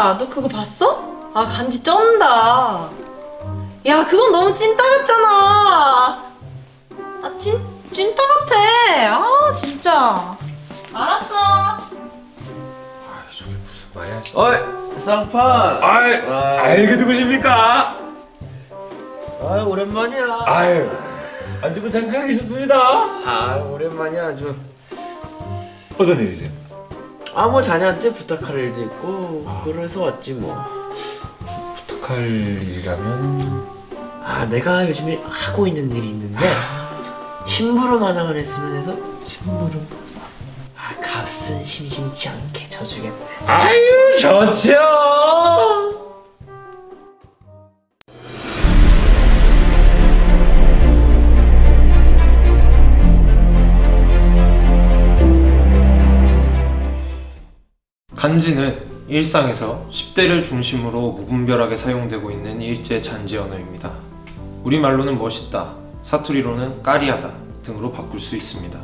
야, 너 그거 봤어? 아, 간지 쩐다. 야, 그건 너무 찐따 같잖아. 아, 찐따 같아. 아, 진짜. 알았어. 저게 무슨 말이야 진짜. 어이, 쌍판. 이게 누구십니까? 오랜만이야. 안 죽고 잘 살아계셨습니다. 오랜만이야 아주. 어쩐 일이세요? 뭐 자네한테 부탁할 일도 있고 그래서 왔지 뭐. 부탁할 일이라면? 내가 요즘에 하고 있는 일이 있는데 심부름 하나만 했으면 해서. 심부름? 값은 심심치 않게 쳐주겠네. 아유, 좋죠. 간지는 일상에서 10대를 중심으로 무분별하게 사용되고 있는 일제 잔지 언어입니다. 우리말로는 멋있다, 사투리로는 까리하다 등으로 바꿀 수 있습니다.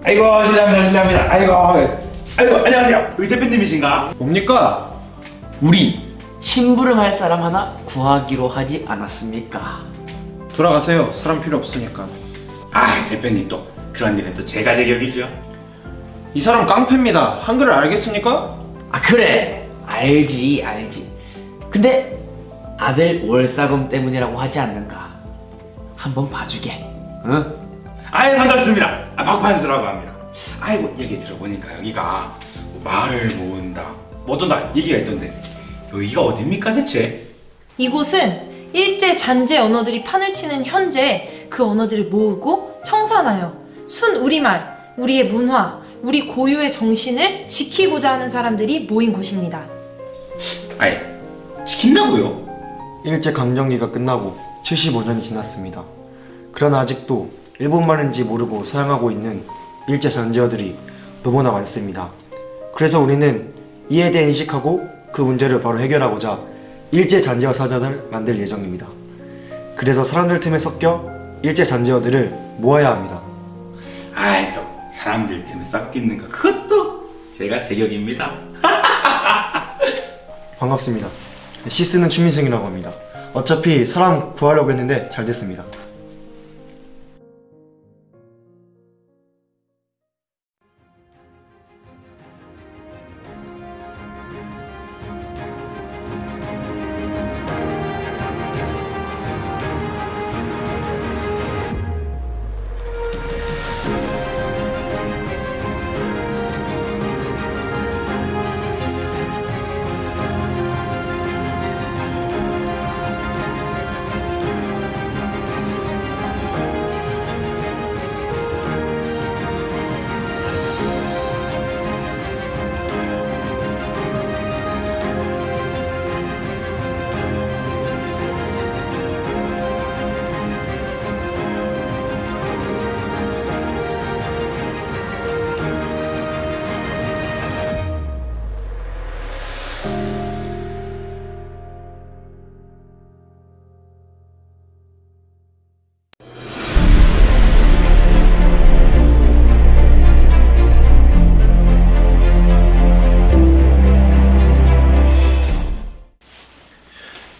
아이고, 실례합니다. 아이고, 안녕하세요. 의 대표님이신가? 뭡니까? 우리 심부름 할 사람 하나 구하기로 하지 않았습니까? 돌아가세요. 사람 필요 없으니까. 대표님 또 그런 일은 또 제가 제격이죠. 이 사람 깡패입니다. 한글을 알겠습니까? 그래, 알지. 근데 아들 월사금 때문이라고 하지 않는가? 한번 봐주게. 응? 반갑습니다. 박판수라고 합니다. 얘기 들어보니까 여기가 말을 모은다, 어쩐다 얘기가 있던데 여기가 어딥니까 대체? 이곳은 일제 잔재 언어들이 판을 치는 현재 그 언어들을 모으고 청산하여 순 우리말, 우리의 문화, 우리 고유의 정신을 지키고자 하는 사람들이 모인 곳입니다. 지킨다고요? 일제강점기가 끝나고 75년이 지났습니다. 그러나 아직도 일본말인지 모르고 사용하고 있는 일제 잔재어들이 너무나 많습니다. 그래서 우리는 이에 대해 인식하고 그 문제를 바로 해결하고자 일제 잔재어 사전을 만들 예정입니다. 그래서 사람들 틈에 섞여 일제 잔재어들을 모아야 합니다. 또 사람들 틈에 섞이는 거 그것도 제가 제격입니다. 반갑습니다. 시스는 추민승이라고 합니다. 어차피 사람 구하려고 했는데 잘 됐습니다.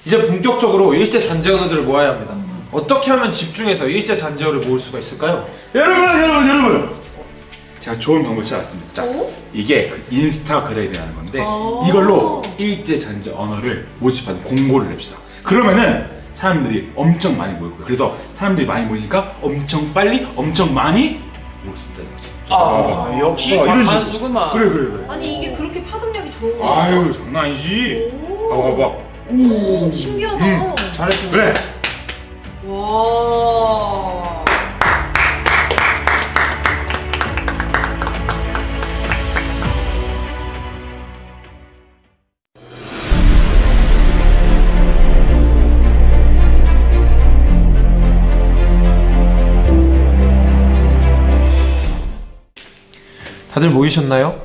이제 본격적으로 일제 잔재 언어들을 모아야 합니다. 어떻게 하면 집중해서 일제 잔재어를 모을 수가 있을까요? 여러분! 제가 좋은 방법을 찾았습니다. 자, 오? 이게 그 인스타그램이라는 건데 이걸로 일제 잔재 언어를 모집하는 공고를 냅시다. 그러면은 사람들이 엄청 많이 모일 거예요. 그래서 사람들이 많이 모이니까 엄청 빨리, 엄청 많이 모을 수 있다는 거지. 역시 이런 식으로. 박판수구만. 그래. 아니, 이게 그렇게 파급력이 좋은 거야? 아유, 장난 아니지. 봐봐. 오, 신기하다. 잘했습니다. 그래. 와. 다들 모이셨나요?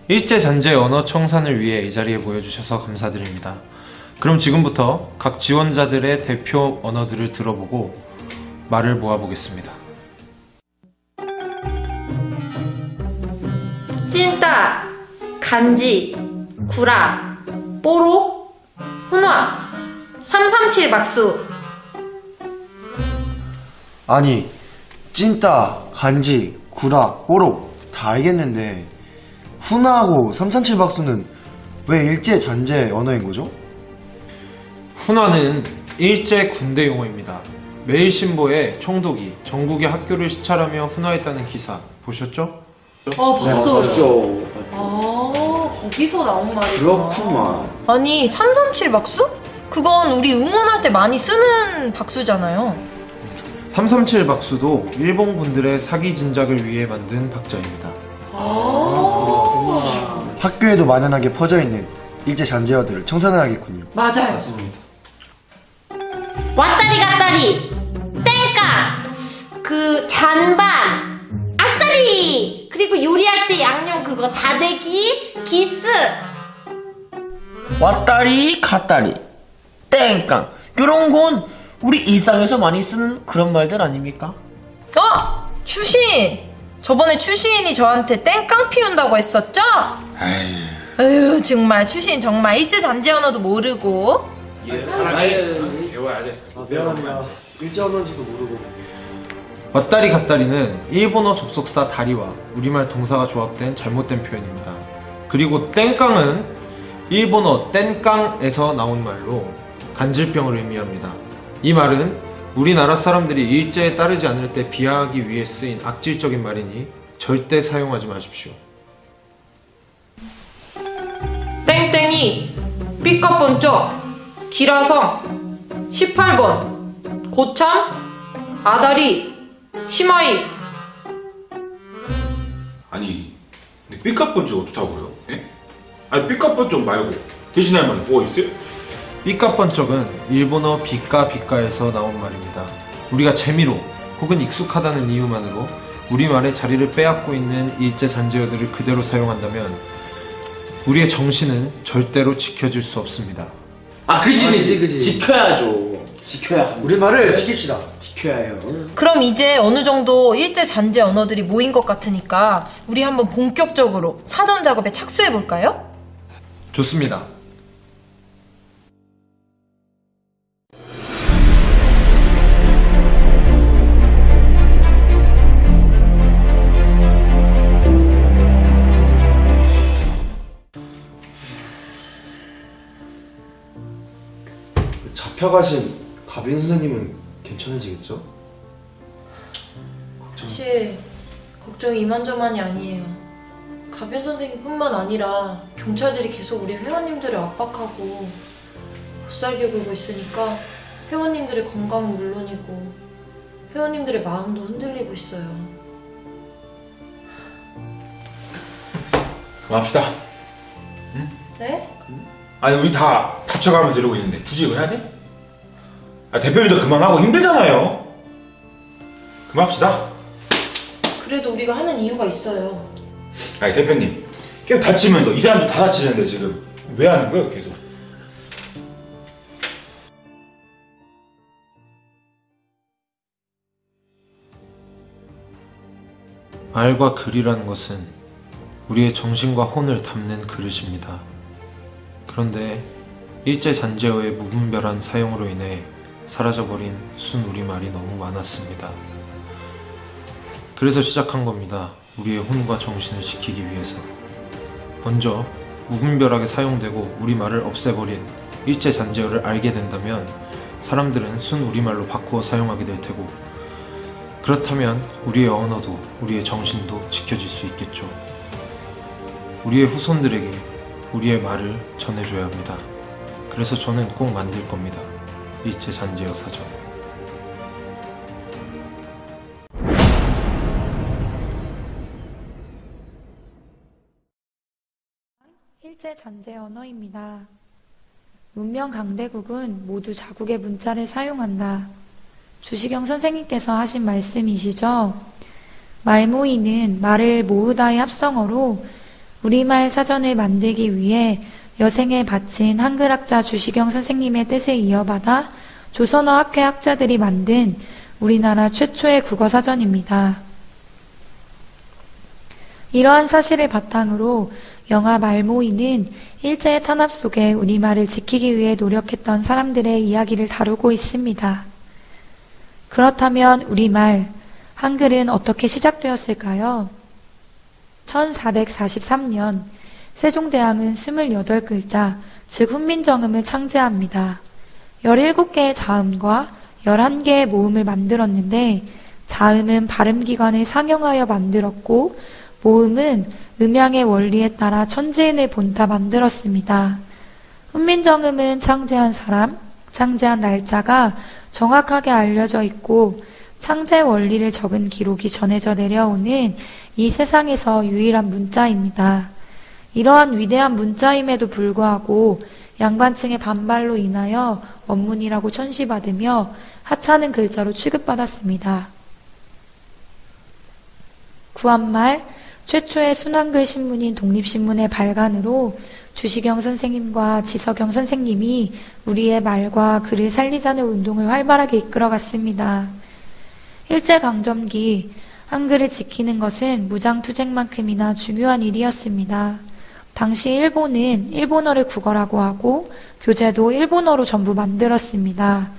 일제 잔재 언어 청산을 위해 이 자리에 모여주셔서 감사드립니다. 그럼 지금부터 각 지원자들의 대표 언어들을 들어보고 말을 모아보겠습니다. 찐따, 간지, 구라, 뽀로, 훈화, 337 박수. 아니, 찐따, 간지, 구라, 뽀로 다 알겠는데 훈화하고 337 박수는 왜 일제 잔재 언어인 거죠? 훈화는 일제 군대 용어입니다. 매일신보에 총독이 전국의 학교를 시찰하며 훈화했다는 기사 보셨죠? 봤어요. 맞죠. 거기서 나온 말이구나. 그렇구만. 아니, 337 박수? 그건 우리 응원할 때 많이 쓰는 박수잖아요. 337 박수도 일본 군들의 사기 진작을 위해 만든 박자입니다. 학교에도 만연하게 퍼져 있는 일제 잔재어들을 청산해야겠군요. 맞아요. 맞습니다. 왔다리 갔다리 땡깡 그 잔반 아싸리 그리고 요리할 때 양념 그거 다대기 기스 왔다리 갔다리 땡깡 요런 건 우리 일상에서 많이 쓰는 그런 말들 아닙니까? 추신! 저번에 추신이 저한테 땡깡 피운다고 했었죠? 에휴, 정말 추신 정말 일제 잔재 언어도 모르고. 사람이 배워야 돼. 미안합니다. 일제 언어인지도 모르고. 왔다리 갔다리는 일본어 접속사 다리와 우리말 동사가 조합된 잘못된 표현입니다. 그리고 땡깡은 일본어 땡깡에서 나온 말로 간질병을 의미합니다. 이 말은 우리나라 사람들이 일제에 따르지 않을 때 비하하기 위해 쓰인 악질적인 말이니 절대 사용하지 마십시오. 땡땡이, 삐까번쩍, 기라성, 18번, 고참, 아다리, 시마이. 아니, 근데 삐까뻔쩍 어떻다고요? 예? 아니, 삐까뻔쩍 말고 대신할 말이 뭐가 있어요? 삐까번쩍은 일본어 비까비까에서 나온 말입니다. 우리가 재미로 혹은 익숙하다는 이유만으로 우리말의 자리를 빼앗고 있는 일제 잔재어들을 그대로 사용한다면 우리의 정신은 절대로 지켜질 수 없습니다. 그지. 지켜야죠. 지켜야 합니다. 우리말을 지킵시다. 지켜야 해요. 그럼 이제 어느 정도 일제 잔재 언어들이 모인 것 같으니까 우리 한번 본격적으로 사전 작업에 착수해 볼까요? 좋습니다. 잡혀가신 가빈 선생님은 괜찮으시겠죠? 사실 걱정이 이만저만이 아니에요. 가변 선생님뿐만 아니라 경찰들이 계속 우리 회원님들을 압박하고 못살게 굴고 있으니까 회원님들의 건강은 물론이고 회원님들의 마음도 흔들리고 있어요. 그만합시다. 네? 아니, 우리 다 다쳐가면서 이러고 있는데 굳이 이거 해야 돼? 대표님도 그만하고 힘들잖아요. 그만합시다. 그래도 우리가 하는 이유가 있어요. 아니, 대표님, 계속 다치면 이 사람도 다 다치는데 지금 왜 하는 거예요, 계속? 말과 글이라는 것은 우리의 정신과 혼을 담는 그릇입니다. 그런데 일제 잔재어의 무분별한 사용으로 인해 사라져버린 순우리말이 너무 많았습니다. 그래서 시작한 겁니다. 우리의 혼과 정신을 지키기 위해서. 먼저 무분별하게 사용되고 우리말을 없애버린 일제 잔재어를 알게 된다면 사람들은 순우리말로 바꾸어 사용하게 될 테고, 그렇다면 우리의 언어도 우리의 정신도 지켜질 수 있겠죠. 우리의 후손들에게 우리의 말을 전해줘야 합니다. 그래서 저는 꼭 만들 겁니다. 일제 잔재어 사전. 일제 잔재 언어입니다. 문명 강대국은 모두 자국의 문자를 사용한다. 주시경 선생님께서 하신 말씀이시죠? 말모이는 말을 모으다의 합성어로 우리말 사전을 만들기 위해 여생을 바친 한글학자 주시경 선생님의 뜻을 이어받아 조선어 학회 학자들이 만든 우리나라 최초의 국어사전입니다. 이러한 사실을 바탕으로 영화 말모이는 일제의 탄압 속에 우리말을 지키기 위해 노력했던 사람들의 이야기를 다루고 있습니다. 그렇다면 우리말, 한글은 어떻게 시작되었을까요? 1443년 세종대왕은 28글자, 즉 훈민정음을 창제합니다. 17개의 자음과 11개의 모음을 만들었는데 자음은 발음기관을 상용하여 만들었고 모음은 음양의 원리에 따라 천지인을 본따 만들었습니다. 훈민정음은 창제한 사람, 창제한 날짜가 정확하게 알려져 있고 창제 원리를 적은 기록이 전해져 내려오는 이 세상에서 유일한 문자입니다. 이러한 위대한 문자임에도 불구하고 양반층의 반발로 인하여 원문이라고 천시받으며 하찮은 글자로 취급받았습니다. 구한말 최초의 순한글 신문인 독립신문의 발간으로 주시경 선생님과 지석영 선생님이 우리의 말과 글을 살리자는 운동을 활발하게 이끌어갔습니다. 일제강점기 한글을 지키는 것은 무장투쟁만큼이나 중요한 일이었습니다. 당시 일본은 일본어를 국어라고 하고 교재도 일본어로 전부 만들었습니다.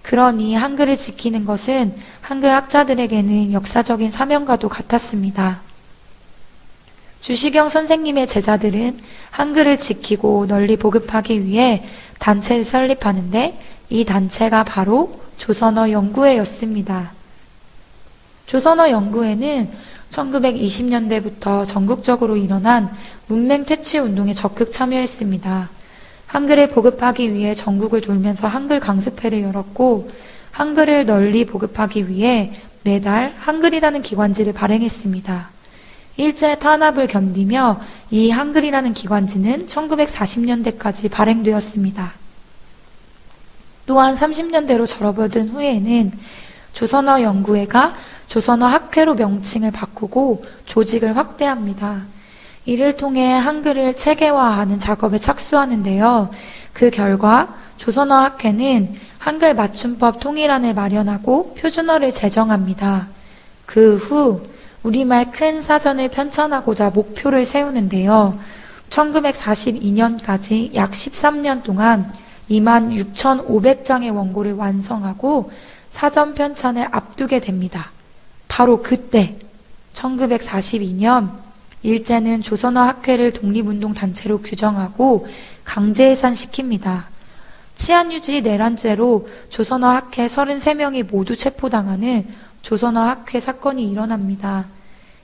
그러니 한글을 지키는 것은 한글 학자들에게는 역사적인 사명과도 같았습니다. 주시경 선생님의 제자들은 한글을 지키고 널리 보급하기 위해 단체를 설립하는데 이 단체가 바로 조선어 연구회였습니다. 조선어 연구회는 1920년대부터 전국적으로 일어난 문맹 퇴치 운동에 적극 참여했습니다. 한글을 보급하기 위해 전국을 돌면서 한글 강습회를 열었고 한글을 널리 보급하기 위해 매달 한글이라는 기관지를 발행했습니다. 일제 탄압을 견디며 이 한글이라는 기관지는 1940년대까지 발행되었습니다. 또한 30년대로 접어든 후에는 조선어 연구회가 조선어 학회로 명칭을 바꾸고 조직을 확대합니다. 이를 통해 한글을 체계화하는 작업에 착수하는데요. 그 결과 조선어 학회는 한글 맞춤법 통일안을 마련하고 표준어를 제정합니다. 그 후 우리말 큰 사전을 편찬하고자 목표를 세우는데요. 1942년까지 약 13년 동안 26,500장의 원고를 완성하고 사전 편찬을 앞두게 됩니다. 바로 그때 1942년 일제는 조선어 학회를 독립운동단체로 규정하고 강제 해산시킵니다. 치안유지 내란죄로 조선어 학회 33명이 모두 체포당하는 조선어 학회 사건이 일어납니다.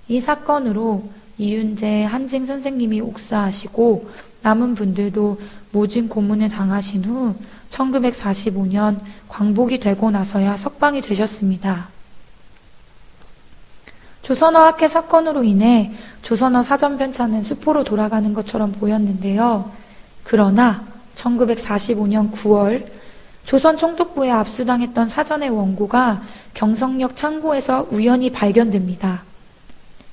이 사건으로 이윤재 한징 선생님이 옥사하시고 남은 분들도 모진 고문을 당하신 후 1945년 광복이 되고 나서야 석방이 되셨습니다. 조선어 학회 사건으로 인해 조선어 사전 편찬은 수포로 돌아가는 것처럼 보였는데요. 그러나 1945년 9월 조선 총독부에 압수당했던 사전의 원고가 경성역 창고에서 우연히 발견됩니다.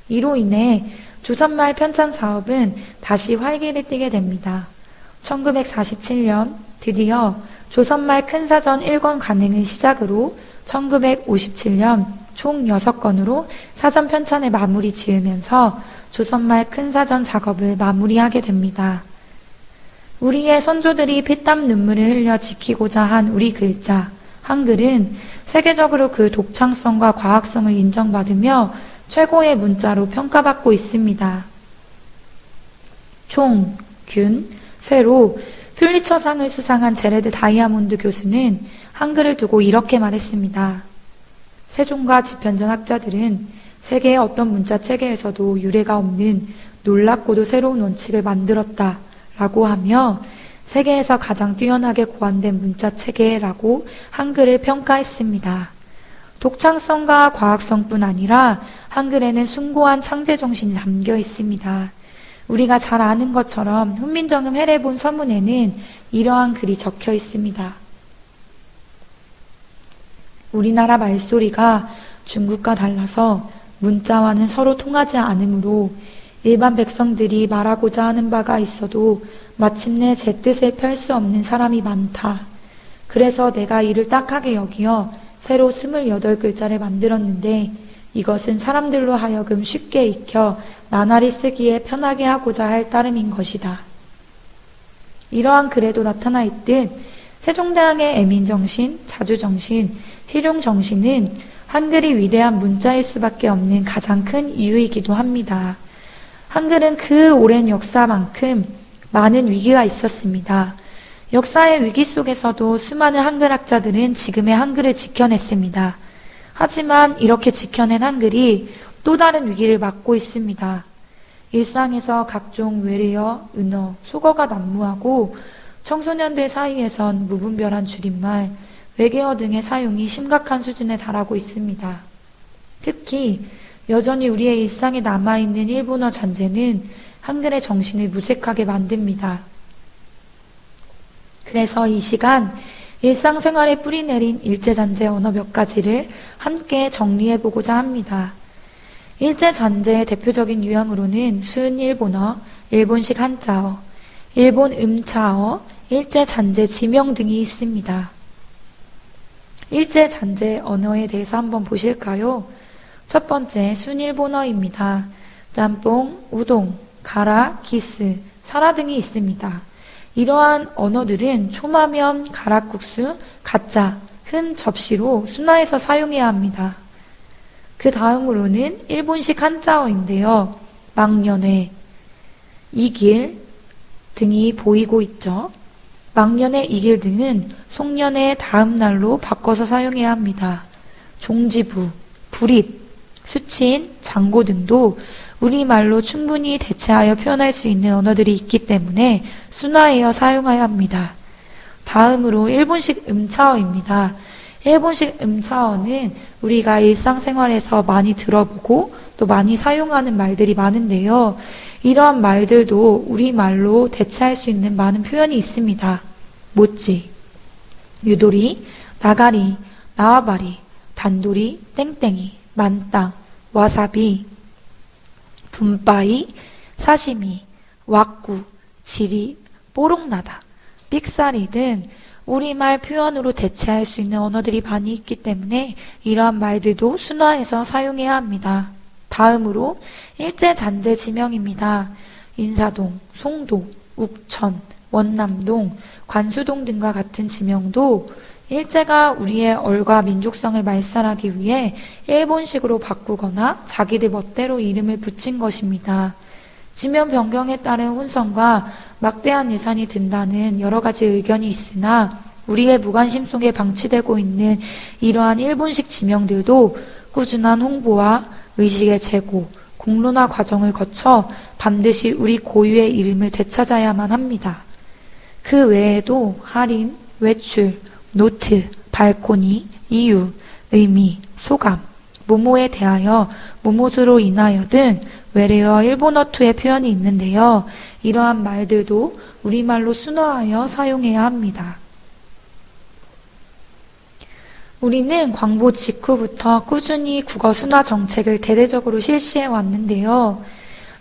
이로 인해 조선말 편찬 사업은 다시 활기를 띠게 됩니다. 1947년 드디어 조선말 큰사전 1권 간행을 시작으로 1957년 총 6건으로 사전 편찬을 마무리 지으면서 조선말 큰사전 작업을 마무리하게 됩니다. 우리의 선조들이 피땀 눈물을 흘려 지키고자 한 우리 글자, 한글은 세계적으로 그 독창성과 과학성을 인정받으며 최고의 문자로 평가받고 있습니다. 총, 균, 쇠로 퓰리처상을 수상한 제레드 다이아몬드 교수는 한글을 두고 이렇게 말했습니다. 세종과 집현전 학자들은 세계의 어떤 문자 체계에서도 유례가 없는 놀랍고도 새로운 원칙을 만들었다 라고 하며 세계에서 가장 뛰어나게 고안된 문자 체계라고 한글을 평가했습니다. 독창성과 과학성뿐 아니라 한글에는 숭고한 창제 정신이 담겨 있습니다. 우리가 잘 아는 것처럼 훈민정음 해례본 서문에는 이러한 글이 적혀 있습니다. 우리나라 말소리가 중국과 달라서 문자와는 서로 통하지 않으므로 일반 백성들이 말하고자 하는 바가 있어도 마침내 제 뜻을 펼 수 없는 사람이 많다. 그래서 내가 이를 딱하게 여기어 새로 28글자를 만들었는데 이것은 사람들로 하여금 쉽게 익혀 나날이 쓰기에 편하게 하고자 할 따름인 것이다. 이러한 글에도 나타나 있듯 세종대왕의 애민정신, 자주정신, 실용정신은 한글이 위대한 문자일 수밖에 없는 가장 큰 이유이기도 합니다. 한글은 그 오랜 역사만큼 많은 위기가 있었습니다. 역사의 위기 속에서도 수많은 한글학자들은 지금의 한글을 지켜냈습니다. 하지만 이렇게 지켜낸 한글이 또 다른 위기를 맞고 있습니다. 일상에서 각종 외래어, 은어, 속어가 난무하고 청소년들 사이에선 무분별한 줄임말, 외계어 등의 사용이 심각한 수준에 달하고 있습니다. 특히 여전히 우리의 일상에 남아있는 일본어 잔재는 한글의 정신을 무색하게 만듭니다. 그래서 이 시간 일상생활에 뿌리내린 일제잔재 언어 몇 가지를 함께 정리해보고자 합니다. 일제잔재의 대표적인 유형으로는 순일본어, 일본식 한자어, 일본 음차어, 일제잔재 지명 등이 있습니다. 일제잔재 언어에 대해서 한번 보실까요? 첫 번째 순일본어입니다. 짬뽕, 우동, 가라, 기스, 사라 등이 있습니다. 이러한 언어들은 초마면, 가락국수, 가짜, 흔 접시로 순화해서 사용해야 합니다. 그 다음으로는 일본식 한자어인데요. 망년회, 이길 등이 보이고 있죠. 망년회, 이길 등은 송년회 다음 날로 바꿔서 사용해야 합니다. 종지부, 불입, 수친, 장고 등도 우리말로 충분히 대체하여 표현할 수 있는 언어들이 있기 때문에 순화하여 사용해야 합니다. 다음으로 일본식 음차어입니다. 일본식 음차어는 우리가 일상생활에서 많이 들어보고 또 많이 사용하는 말들이 많은데요. 이러한 말들도 우리말로 대체할 수 있는 많은 표현이 있습니다. 모찌, 유도리, 나가리, 나와바리, 단도리, 땡땡이, 만땅, 와사비, 분바이, 사시미, 왁구, 지리, 뽀록나다, 삑사리 등 우리말 표현으로 대체할 수 있는 언어들이 많이 있기 때문에 이러한 말들도 순화해서 사용해야 합니다. 다음으로 일제잔재 지명입니다. 인사동, 송도, 욱천, 원남동, 관수동 등과 같은 지명도 일제가 우리의 얼과 민족성을 말살하기 위해 일본식으로 바꾸거나 자기들 멋대로 이름을 붙인 것입니다. 지명 변경에 따른 혼선과 막대한 예산이 든다는 여러 가지 의견이 있으나 우리의 무관심 속에 방치되고 있는 이러한 일본식 지명들도 꾸준한 홍보와 의식의 제고, 공론화 과정을 거쳐 반드시 우리 고유의 이름을 되찾아야만 합니다. 그 외에도 할인, 외출, 노트, 발코니, 이유, 의미, 소감, 모모에 대하여, 모모수로 인하여 등 외래어 일본어투의 표현이 있는데요. 이러한 말들도 우리말로 순화하여 사용해야 합니다. 우리는 광복 직후부터 꾸준히 국어 순화 정책을 대대적으로 실시해 왔는데요.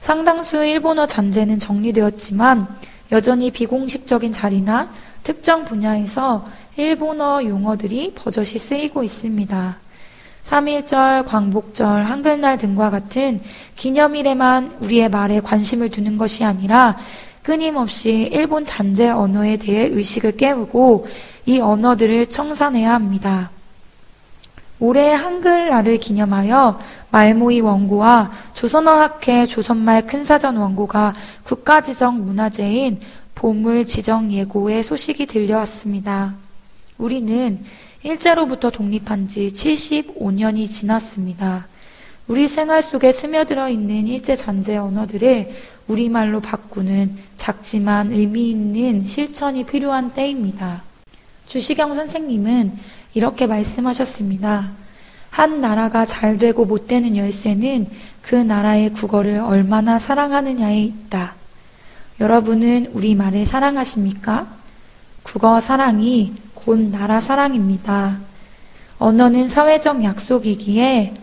상당수 일본어 잔재는 정리되었지만 여전히 비공식적인 자리나 특정 분야에서 일본어 용어들이 버젓이 쓰이고 있습니다. 3.1절, 광복절, 한글날 등과 같은 기념일에만 우리의 말에 관심을 두는 것이 아니라 끊임없이 일본 잔재 언어에 대해 의식을 깨우고 이 언어들을 청산해야 합니다. 올해 한글날을 기념하여 말모이 원고와 조선어학회 조선말 큰사전 원고가 국가지정 문화재인 보물지정예고의 소식이 들려왔습니다. 우리는 일제로부터 독립한 지 75년이 지났습니다. 우리 생활 속에 스며들어 있는 일제 잔재 언어들을 우리말로 바꾸는 작지만 의미 있는 실천이 필요한 때입니다. 주시경 선생님은 이렇게 말씀하셨습니다. 한 나라가 잘 되고 못 되는 열쇠는 그 나라의 국어를 얼마나 사랑하느냐에 있다. 여러분은 우리말을 사랑하십니까? 국어 사랑이 곧 나라 사랑입니다. 언어는 사회적 약속이기에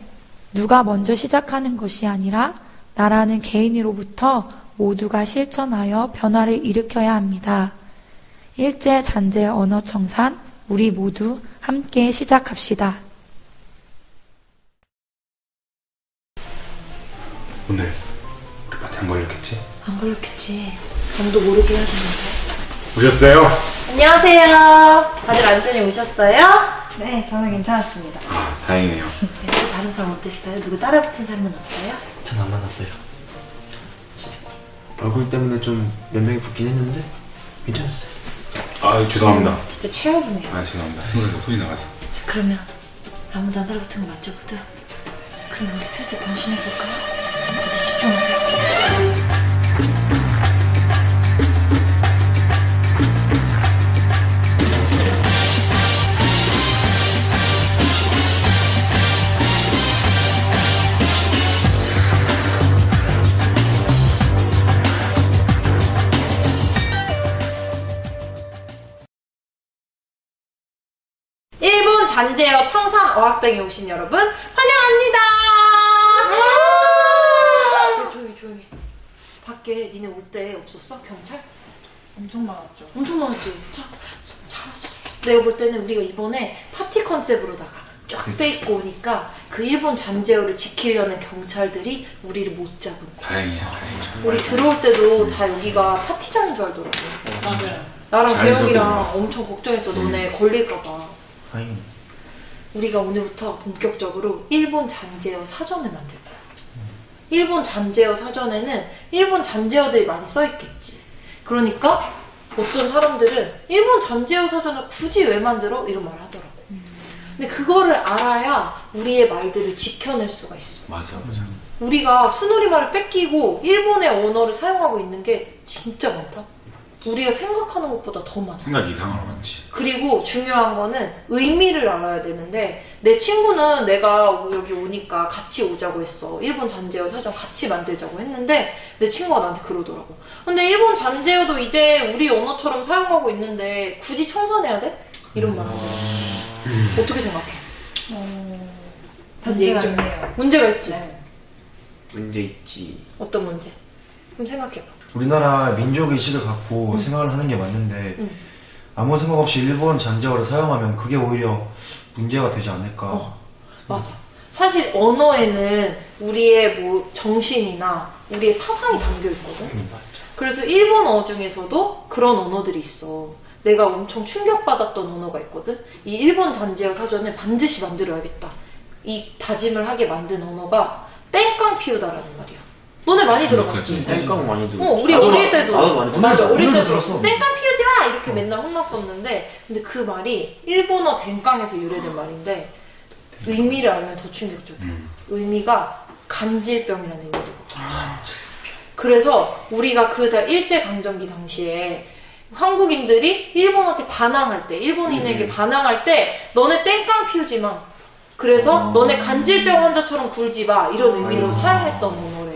누가 먼저 시작하는 것이 아니라 나라는 개인으로부터 모두가 실천하여 변화를 일으켜야 합니다. 일제 잔재 언어 청산 우리 모두 함께 시작합시다. 안 걸렸겠지. 아무도 모르게 해야 되는데. 오셨어요? 안녕하세요. 다들 안전히 오셨어요? 네, 저는 괜찮았습니다. 아, 다행이네요. 또 다른 사람 어땠어요? 누구 따라붙은 사람은 없어요? 전 안 만났어요. 얼굴 때문에 좀 몇 명이 붙긴 했는데 괜찮았어요. 아, 죄송합니다. 진짜 최악이네요. 아, 죄송합니다. 손이 나가서. 자, 그러면 아무도 안 따라붙은 거 맞죠, 모두? 그럼 우리 슬슬 변신해볼까요? 다들 집중하세요. 1분 잔재어 청산 어학당에 오신 여러분 환영합니다. 조용히. 밖에 니네 올 때 없었어? 경찰? 엄청 많았죠. 엄청 많았지. 잘했어. 내가 볼 때는 우리가 이번에 파티 컨셉으로다가 쫙 빼입고 오니까 그 일본 잔재어를 지키려는 경찰들이 우리를 못 잡은 거야. 다행이야. 우리 들어올 때도 다 여기가 파티장인 줄 알더라고. 맞아요. 나랑 재영이랑 자연스럽게 엄청 걱정했어. 너네 걸릴까봐. 다행히. 우리가 오늘부터 본격적으로 일본 잔재어 사전을 만들 거야. 일본 잔재어 사전에는 일본 잔재어들이 많이 써있겠지. 그러니까 어떤 사람들은 일본 잔재어 사전을 굳이 왜 만들어? 이런 말을 하더라고. 근데 그거를 알아야 우리의 말들을 지켜낼 수가 있어. 맞아. 우리가 순우리말을 뺏기고 일본의 언어를 사용하고 있는 게 진짜 많다. 우리가 생각하는 것보다 더 많아. 생각 이상으로 많지. 그리고 중요한 거는 의미를 알아야 되는데 내 친구는 내가 여기 오니까 같이 오자고 했어. 일본 잔재어 사전 같이 만들자고 했는데 내 친구가 나한테 그러더라고. 근데 일본 잔재어도 이제 우리 언어처럼 사용하고 있는데 굳이 청산해야 돼? 이런 말 하더라고. 어떻게 생각해? 다들 얘기 좀 있네요. 문제가 있지? 네. 문제 있지. 어떤 문제? 좀 생각해봐. 우리나라 민족 의식을 갖고 생각을 하는 게 맞는데 아무 생각 없이 일본 잔재어를 사용하면 그게 오히려 문제가 되지 않을까. 맞아. 사실 언어에는 우리의 뭐 정신이나 우리의 사상이 담겨 있거든. 그래서 일본어 중에서도 그런 언어들이 있어. 내가 엄청 충격받았던 언어가 있거든. 이 일본 잔재어 사전을 반드시 만들어야겠다. 이 다짐을 하게 만든 언어가 땡깡 피우다라는 말이야. 너네 많이 들어봤지? 땡깡 많이 들었지. 우리 어릴 때도 나도 많이 들었어. 맞아. 어릴 때도 들었어. 땡깡 피우지 마 이렇게 맨날 혼났었는데, 근데 그 말이 일본어 땡깡에서 유래된 말인데 의미를 알면 더 충격적이야. 의미가 간질병이라는 의미도. 그래서 우리가 그 일제강점기 당시에 한국인들이 일본한테 반항할 때, 일본인에게 반항할 때 너네 땡깡 피우지 마. 그래서 너네 간질병 환자처럼 굴지 마. 이런 의미로 사용했던 언어래.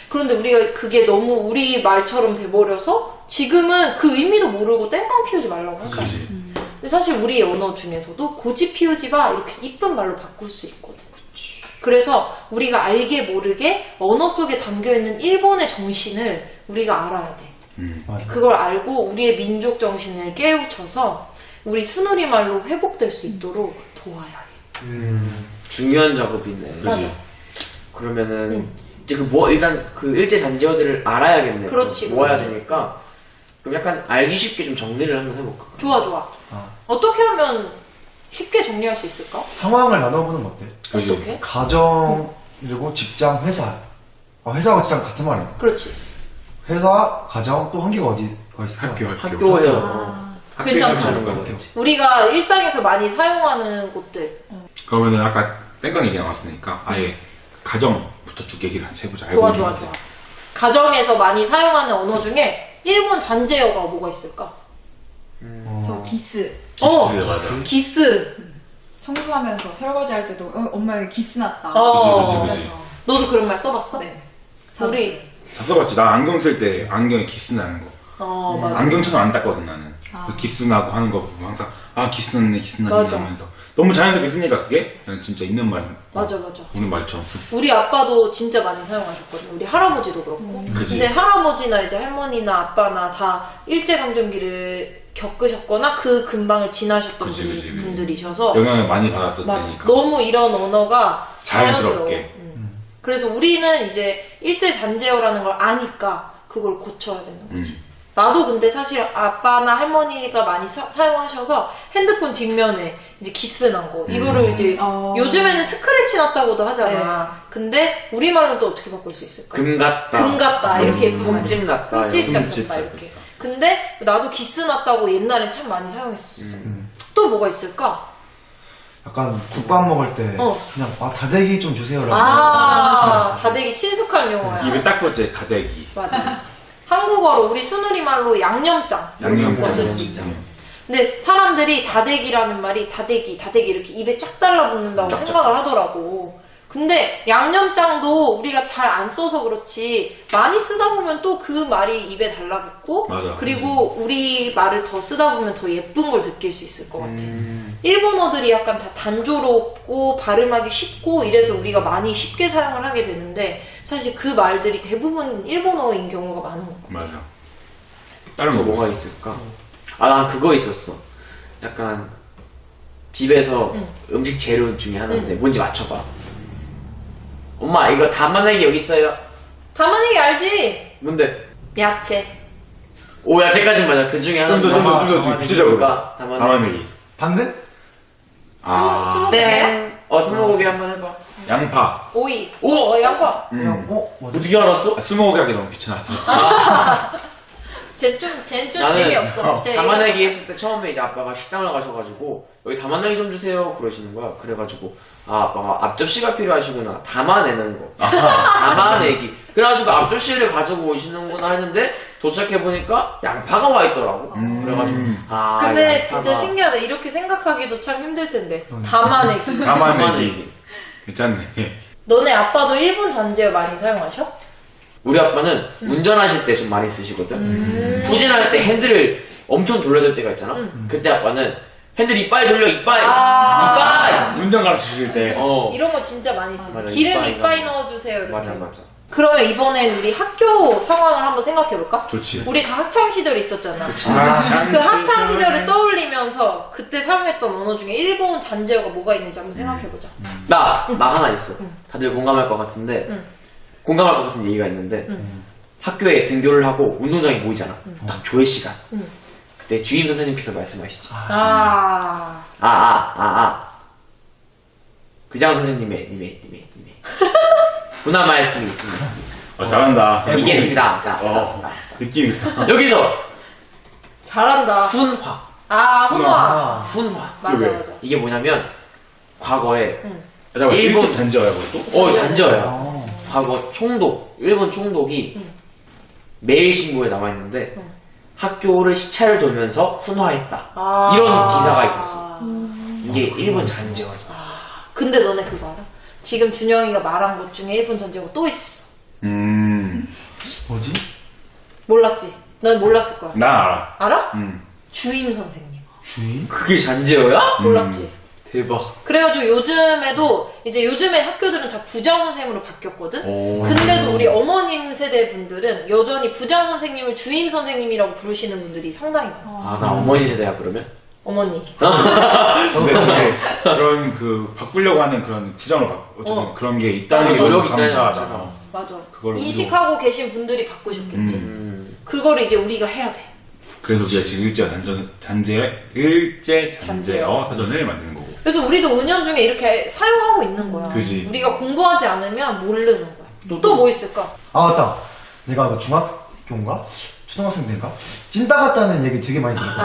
그런데 우리가 그게 너무 우리 말처럼 돼버려서 지금은 그 의미도 모르고 땡깡 피우지 말라고 하잖아. 근데 사실 우리 언어 중에서도 고집 피우지 마 이렇게 이쁜 말로 바꿀 수 있거든. 그래서 우리가 알게 모르게 언어 속에 담겨있는 일본의 정신을 우리가 알아야 돼. 그걸 알고 우리의 민족 정신을 깨우쳐서 우리 순우리말로 회복될 수 있도록 도와야 해. 중요한 작업이네. 맞아. 그러면은 이제 일단 그 일제 잔재어들을 알아야겠네. 그렇지, 모아야 그렇지. 되니까 그럼 약간 알기 쉽게 좀 정리를 한번 해볼까? 좋아. 어떻게 하면 쉽게 정리할 수 있을까? 상황을 나눠보는 거 어때? 어떻게? 가정, 그리고 직장, 회사. 회사와 직장 같은 말이야. 그렇지. 회사, 가정, 또 한 개가 어디가 있을까? 학교에요. 괜찮죠. 하는 거지. 우리가 일상에서 많이 사용하는 곳들. 그러면은 아까 땡깡 얘기 나왔으니까 아예 가정부터 쭉 얘기를 같이 해보자. 좋아. 가정에서 많이 사용하는 언어 중에 일본 잔재어가 뭐가 있을까? 저 기스. 맞아. 기스. 청소하면서 설거지 할 때도 엄마 여기 기스 났다. 그치. 너도 그런 말 써봤어? 네. 우리 다 써봤지. 나 안경 쓸 때 안경에 기스 나는 거. 맞아. 안경처럼 안 닦거든 나는. 그 기스 나고 하는 거 보면 항상 기스 났네 맞아. 하면서 너무 자연스럽게 쓰니까 그게 그냥 진짜 있는 말. 맞아. 오는 말처럼 쓰. 우리 아빠도 진짜 많이 사용하셨거든. 우리 할아버지도 그렇고. 그치. 근데 할아버지나 이제 할머니나 아빠나 다 일제강점기를 겪으셨거나 그 근방을 지나셨던 그치. 분들이셔서 영향을 많이 맞아. 받았었다니까. 너무 이런 언어가 자연스럽게. 자연스러워. 그래서 우리는 이제 일제 잔재어라는 걸 아니까 그걸 고쳐야 되는 거지. 나도 근데 사실 아빠나 할머니가 많이 사용하셔서 핸드폰 뒷면에 이제 기스 난 거 이거를 이제 요즘에는 스크래치 났다고도 하잖아. 근데 우리말로 또 어떻게 바꿀 수 있을까? 금 같다. 금 같다 이렇게 흠집 났다. 흠집 흠집 잡혔다 이렇게. 근데 나도 기스 났다고 옛날엔 참 많이 사용했었어. 또 뭐가 있을까? 약간 국밥 먹을 때 어. 그냥 다대기 좀 주세요라고. 다대기 친숙한 용어야. 입에 딱 꽂지 다대기. 맞아. 한국어로 우리 순우리말로 양념장 양념장. 쓸 수 있죠. 근데 사람들이 다대기라는 말이 다대기 이렇게 입에 쫙 달라붙는다고 생각을 하더라고. 근데 양념장도 우리가 잘 안 써서 그렇지 많이 쓰다 보면 또 그 말이 입에 달라붙고 맞아. 그리고 우리 말을 더 쓰다 보면 더 예쁜 걸 느낄 수 있을 것 같아. 일본어들이 약간 다 단조롭고 발음하기 쉽고 이래서 우리가 많이 쉽게 사용을 하게 되는데 사실 그 말들이 대부분 일본어인 경우가 많은 것 같아. 맞아. 다른 또 거 뭐가 있을까? 난 그거 있었어. 약간 집에서 음식 재료 중에 하나인데 뭔지 맞춰봐. 엄마 이거 담아내기 여기 있어요. 담아내기 알지? 뭔데? 야채. 오 야채까지 맞아. 그 중에 하나. 좀더 구체적으로. 담아내기. 당근? 스무고개? 네. 스무고개 한번 해봐. 양파. 오이. 오! 양파. 어떻게 알았어? 스무고개 하기 너무 귀찮아서. 쟤는 좀 나는 재미없어. 쟤 담아내기 했을 때 처음에 이제 아빠가 식당을 가셔가지고 여기 담아내기 좀 주세요 그러시는 거야. 그래가지고 아빠가 앞접시가 필요하시구나. 담아내는 거. 담아내기. 그래가지고 앞접시를 가지고 오시는구나 했는데 도착해보니까 양파가 와 있더라고. 그래가지고 근데 양파가... 진짜 신기하다. 이렇게 생각하기도 참 힘들 텐데. 담아내기. 담아내기. 괜찮네. 너네 아빠도 일본 잔재어 많이 사용하셔? 우리 아빠는 운전하실 때 좀 많이 쓰시거든. 후진할 때 핸들을 엄청 돌려야 될 때가 있잖아. 그때 아빠는 핸들 이빨 돌려 이빨. 이빨. 운전 가르치실 때. 이런 거 진짜 많이 쓰지. 맞아, 기름 이빨 이빨 넣어주세요. 이렇게. 맞아. 그러면 이번엔 우리 학교 상황을 한번 생각해볼까? 좋지. 우리 다 학창 시절 있었잖아. 참 그 학창 시절을 떠올리면서 그때 사용했던 언어 중에 일본 잔재어가 뭐가 있는지 한번 생각해보자. 나 하나 있어. 다들 공감할 것 같은데 공감할 것 같은 얘기가 있는데 학교에 등교를 하고 운동장에 모이잖아. 딱 조회 시간. 그때 주임 선생님께서 말씀하시죠. 교장 선생님의 문화 말씀이 있습니다. 잘한다. 이겠습니다. 자, 느낌 있다. 여기서 잘한다. 훈화. 맞아. 이게 뭐냐면 과거에 잠깐만, 일본 일본 잔재어야 그것도? 잔재어야. 과거 총독, 일본 총독이 매일 신고에 남아있는데 학교를 시차를 돌면서 훈화했다. 이런 기사가 있었어. 이게 일본 잔재어죠. 근데 너네 그거 알아? 지금 준영이가 말한 것 중에 일본 잔재어가 또 있었어. 뭐지? 몰랐지? 넌 몰랐을 거야. 난 알아. 알아? 주임 선생님. 그게 잔재어야? 몰랐지? 대박. 그래가지고 요즘에 학교들은 다 부장 선생님으로 바뀌었거든? 근데도 우리 어머님 세대 분들은 여전히 부장 선생님을 주임 선생님이라고 부르시는 분들이 상당히 많아. 나 어머니 세대야 그러면? 어머니. 그런 바꾸려고 하는 그런 부정을 어쨌든 그런 게 있다는 게 노력이 너무 있다는 감사하다. 맞아. 그걸 인식하고 계신 분들이 바꾸셨겠지. 그거를 이제 우리가 해야 돼. 그래서 우리가 지금 일제 잔재어 사전을 만드는 거고. 그래서 우리도 은연중에 이렇게 사용하고 있는 거야. 그지. 우리가 공부하지 않으면 모르는 거야. 또 뭐 있을까? 맞다. 내가 중학교인가? 초등학생 때인가? 찐따 같다는 얘기 되게 많이 들었거든.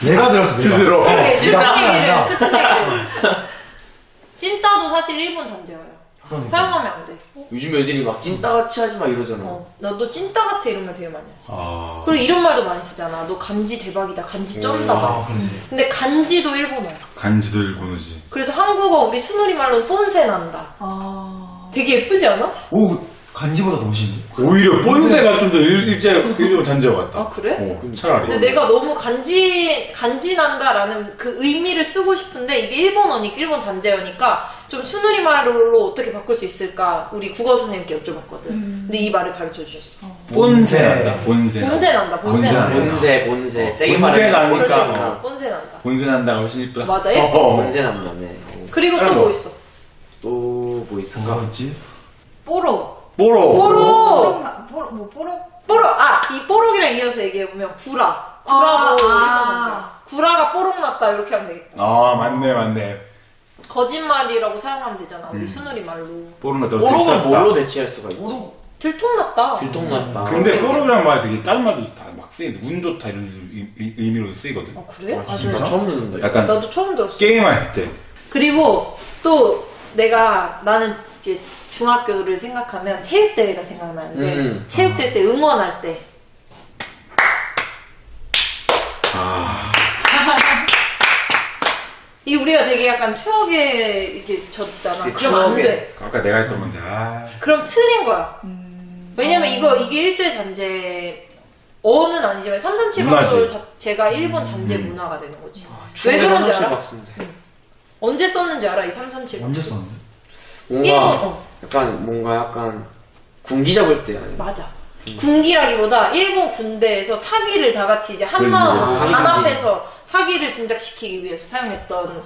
내가 들었어, 내가. 스스로. 슬픈 얘기를. 찐따도 사실 일본 잔재어야. 그러니까. 사용하면 안 돼. 요즘 애들이 막 찐따같이 하지 마 이러잖아. 나도 찐따 같아 이런 말 되게 많이 하지. 그리고 이런 말도 많이 쓰잖아. 너 간지 대박이다. 간지 쩐다. 그러지. 근데 간지도 일본어야. 간지도 일본어지. 그래서 한국어 우리 순우리 말로 폰세 난다. 되게 예쁘지 않아? 오, 간지보다 더 신기해. 오히려 본세가 좀 더 일본 잔재어 같다. 그래? 차라리. 근데 내가 너무 간지 난다라는 그 의미를 쓰고 싶은데 이게 일본어니까 일본 잔재어니까 좀 순우리 말로 어떻게 바꿀 수 있을까 우리 국어 선생님께 여쭤봤거든. 근데 이 말을 가르쳐 주셨어. 본세 난다. 본세 난다. 본세 세게 본세 말하면 나니까. 본세 난다. 본세 난다가 훨씬 이쁘다. 맞아. 본세 난다네. 그리고 또 뭐 있어? 또 뭐 있을까? 뭐였지? 뽀로. 뽀록. 뽀록. 뽀록. 이 뽀록이랑 이어서 얘기해보면 구라도 일본 문자. 구라가 뽀록 났다 이렇게 하면 되겠다. 아 맞네. 거짓말이라고 사용하면 되잖아. 우리 순우리 말로. 뽀록 났다. 뽀록을 뭘로 대체할 수가 있지? 들통났다. 들통났다. 근데 뽀록이란 말 되게 다른 말도 다 막 쓰이는데 운 좋다 이런 의미로 쓰이거든. 아 그래? 나 처음 듣는다. 약간 나도 처음 들었어. 게임할 때. 그리고 또 나는 이제 중학교를 생각하면 체육대회가 생각나는데 체육대회 때 응원할 때 이 우리가 되게 약간 추억에 이렇게 졌잖아. 그럼 안 돼. 아까 내가 했던 건데. 그럼 틀린 거야. 왜냐면 이게 일제 잔재 어는 아니지만 337 박수 자체가 일본 잔재 문화가 되는 거지. 왜 그런지 알아? 언제 썼는지 알아? 이 337 박수. 언제 썼는데? 뭔가 약간 군기 잡을 때 아니야? 맞아. 군기라기보다 일본 군대에서 사기를 다 같이 이제 한마음으로 단합해서 사기를 진작시키기 위해서 사용했던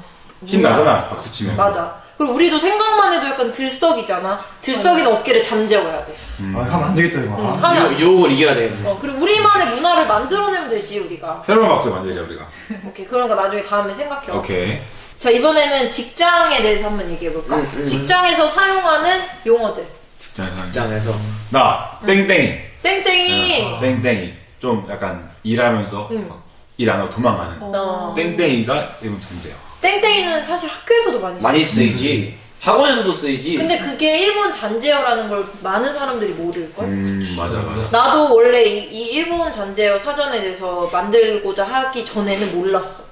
힘나잖아 박수 치면. 맞아. 그리고 우리도 생각만 해도 약간 들썩이잖아. 들썩이는 어깨를 잠재워야 돼. 하면 안 되겠다 이거. 하면 유혹을 이겨야 되겠네. 그리고 우리만의 문화를 만들어내면 되지 우리가. 새로운 박수 만들자 우리가. 오케이. 그러니까 나중에 다음에 생각해. 오케이. 자 이번에는 직장에 대해서 한번 얘기해볼까? 직장에서 사용하는 용어들. 직장에서 나 땡땡이. 땡땡이. 좀 약간 일하면서 일 안 하고 도망가는. 땡땡이가 일본 잔재야. 땡땡이는 사실 학교에서도 많이 쓰이지. 학원에서도 쓰이지. 근데 그게 일본 잔재어라는 걸 많은 사람들이 모를걸? 맞아. 나도 원래 이 일본 잔재어 사전에 대해서 만들고자 하기 전에는 몰랐어.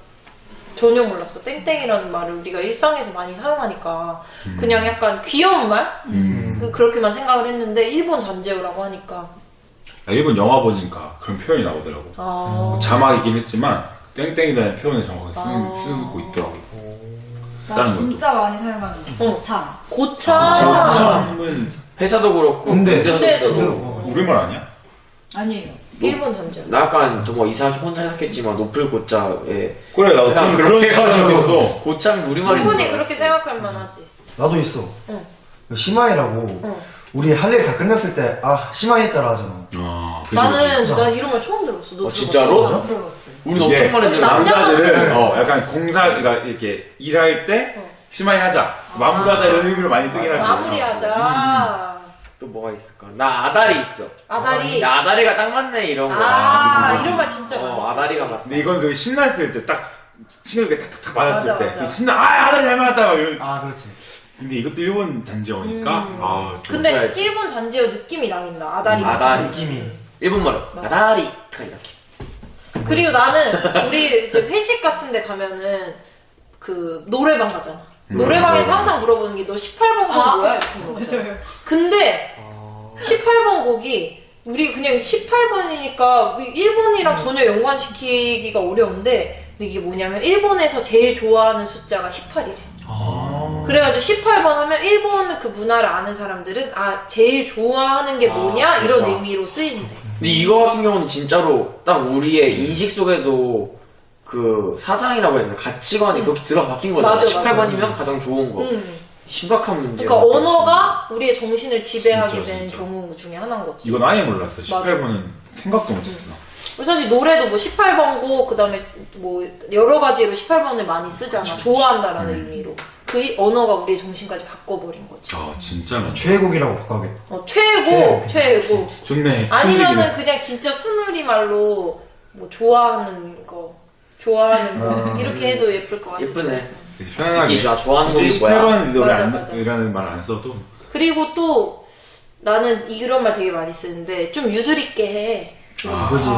전혀 몰랐어. 땡땡이라는 말을 우리가 일상에서 많이 사용하니까 그냥 약간 귀여운 말? 그렇게만 생각을 했는데 일본 잔재어라고 하니까 일본 영화 보니까 그런 표현이 나오더라고. 자막이긴 했지만 땡땡이라는 표현을 정확하게 쓰고 있더라고. 나 진짜 많이 사용하는 고참. 고참은 회사도 그렇고 군대에서도 쓰고. 우리말 아니야? 아니에요. 일본 잔재어. 나 약간 정말 이상하게 혼자 생각했지만 노플 고자에 그래 나도 그렇게 생각했어. 고참 우리말이 충분히 그렇게 생각할 만하지. 나도 있어. 시마이라고. 우리 할 일 다 끝났을 때 시마이 했다라 하잖아. 난 이런 말 처음 들었어. 너 진짜로? 안 들어봤어요. 우리는 엄청 많이 들어. 남자들은 약간 그러니까 이렇게 일할 때 시마이 하자, 마무리하자 이런 의미로 많이 쓰긴 하지. 마무리하자. 또 뭐가 있을까? 나 아다리 있어. 아다리. 야, 아다리가 딱 맞네 이런 거. 이런 말 진짜 많이 써. 아다리가 맞다. 근데 이건 되게 신났을 때 딱 친구에게 탁탁탁 맞았을 때 맞아. 신나 아다리 잘 맞았다 막 이런. 그렇지. 근데 이것도 일본 잔재어니까 근데 좋아야지. 일본 잔재어 느낌이 나긴다. 아다리. 아다리. 느낌이. 일본말로 아다리. 이렇게. 그리고 나는 우리 이제 회식 같은 데 가면은 그 노래방 가잖아. 노래방에서 항상 물어보는 게 너 18번 곡 뭐야? 이렇게 물어봐요. 근데 18번 곡이 우리 그냥 18번이니까 일본이랑 전혀 연관시키기가 어려운데 근데 이게 뭐냐면 일본에서 제일 좋아하는 숫자가 18이래. 그래가지고 18번 하면 일본 그 문화를 아는 사람들은 제일 좋아하는 게 뭐냐 이런 의미로 쓰이는데. 근데 이거 같은 경우는 진짜로 딱 우리의 인식 속에도 그 사상이라고 해야 되나 가치관이 그렇게 들어 박힌 거잖아. 맞아, 18번이면 가장 좋은 거. 심각한 문제. 그러니까 언어가 우리의 정신을 지배하게 진짜, 된 진짜. 경우 중에 하나인 거지. 이건 아예 몰랐어. 18번은 생각도 못했어. 사실 노래도 뭐 18번 곡 그다음에 뭐 여러 가지로 18번을 많이 쓰잖아. 좋아한다라는 의미로. 그 언어가 우리의 정신까지 바꿔버린 거지. 진짜면 최애곡이라고 바꿔야겠다. 최고. 좋네. 아니면은 그냥 진짜 순우리 말로 뭐 좋아하는 거 이렇게 해도 예쁠 것 같아. 예쁘네. 편안하게. 좋아하는 곡이 뭐야? 18번 이라는 말 안 써도. 그리고 또 나는 이런 말 되게 많이 쓰는데 좀 유들 있게 해. 그지.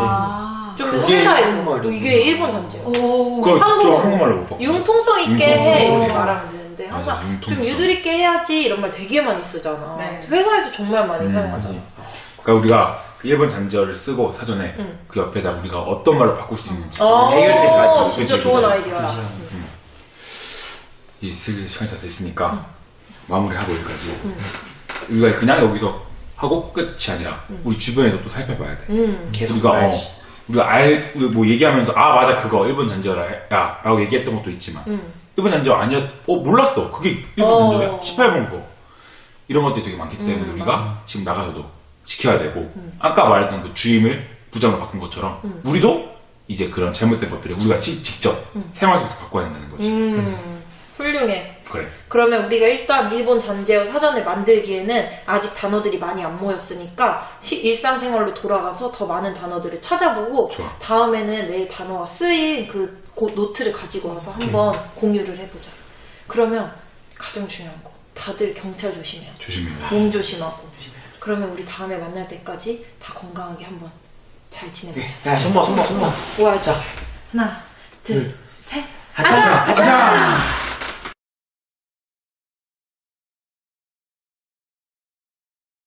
좀 회사에서 또 이게 일본 잔재야. 그걸 좀 한국말로 못 바꿔. 융통성 있게 해 융통성. 이렇게 말하면 되는데 항상 맞아, 좀 유들 있게 해야지 이런 말 되게 많이 쓰잖아. 네. 회사에서 정말 많이 사용하잖아. 그러니까 우리가 그 일본 잔재어를 쓰고 사전에 그 옆에다 우리가 어떤 말로 바꿀 수 있는지 해결책까지. 진짜 좋은 아이디어야. 이제 슬슬 시간이 다 됐으니까 마무리하고 여기까지. 우리가 그냥 여기서 하고 끝이 아니라 우리 주변에서 또 살펴봐야 돼. 계속 우리가 봐야지. 우리 뭐 얘기하면서 맞아 그거 일본 잔재어야 라고 얘기했던 것도 있지만 일본 잔재어 아니었 몰랐어. 그게 일본 잔재어야. 18번 거. 이런 것들이 되게 많기 때문에 우리가 지금 나가서도 지켜야 되고 아까 말했던 그 주임을 부장으로 바꾼 것처럼 우리도 이제 그런 잘못된 것들을 우리가 직접 생활 속에서 바꿔야 한다는 거지. 훌륭해. 그래. 그러면 우리가 일단 일본 잔재어 사전을 만들기에는 아직 단어들이 많이 안 모였으니까 일상생활로 돌아가서 더 많은 단어들을 찾아보고 좋아. 다음에는 내 단어가 쓰인 그 노트를 가지고 와서 한번 공유를 해보자. 그러면 가장 중요한 거 다들 경찰 조심해야 돼. 조심해요. 몸 조심하고. 그러면 우리 다음에 만날 때까지 다 건강하게 한번 잘 지내보자. 야, 손봐. 모아자. 하나, 둘, 셋. 하자.